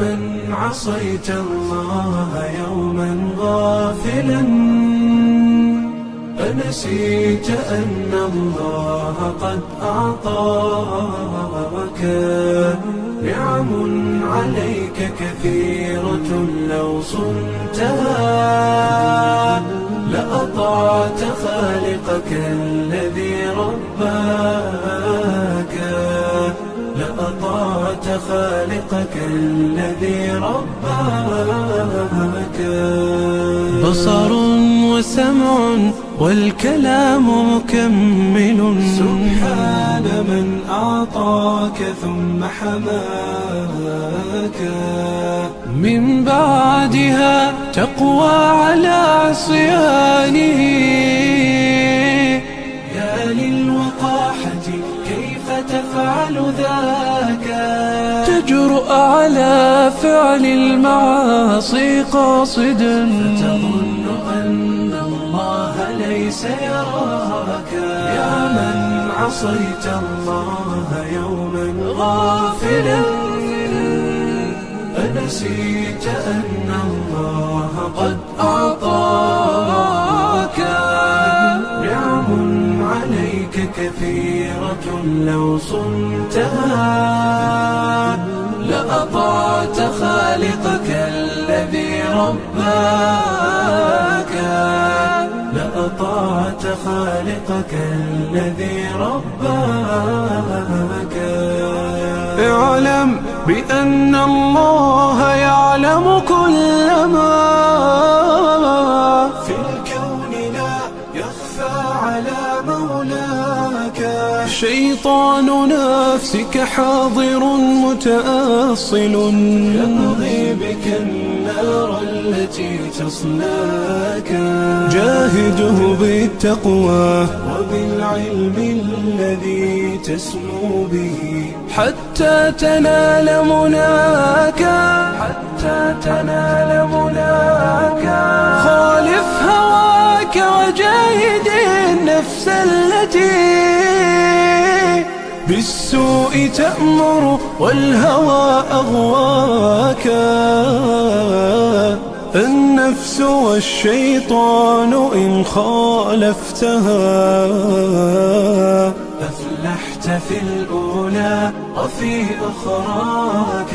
من عصيت الله يوما غافلا أنسيت أن الله قد أعطاك نعم عليك كثيرة لو صنتها لأطعت خالقك الذي رباك لأطعت خالقك الذي رباك. بصر وسمع والكلام مكمل سبحان من أعطاك ثم حماك من بعدها تقوى على عصيانه يا للوقاحة كيف تفعل ذاك تجرؤ على فعل المعاصي قاصدا فتظن أن الله ليس يراك يا من عصيت الله يوما غافلا أنسيت أن الله قد أعطاك نعم عليك كثيرة لو صنتها لأطعت خالقك الذي رباك لأطعت خالقك الذي رباك. اعلم بأن الله يعلم كل ما في الكون لا يخفى على مولاك شيطان نفسك حاضر متأصل يمضي بك النار التي تصلاك جاهده بالتقوى وبالعلم الذي تسمو به حتى تنال مناك خالف هواك وجاهد النفس التي بالسوء تأمر والهوى أغواك النفس والشيطان إن خالفتها أفلحت في الأولى وفي أخراك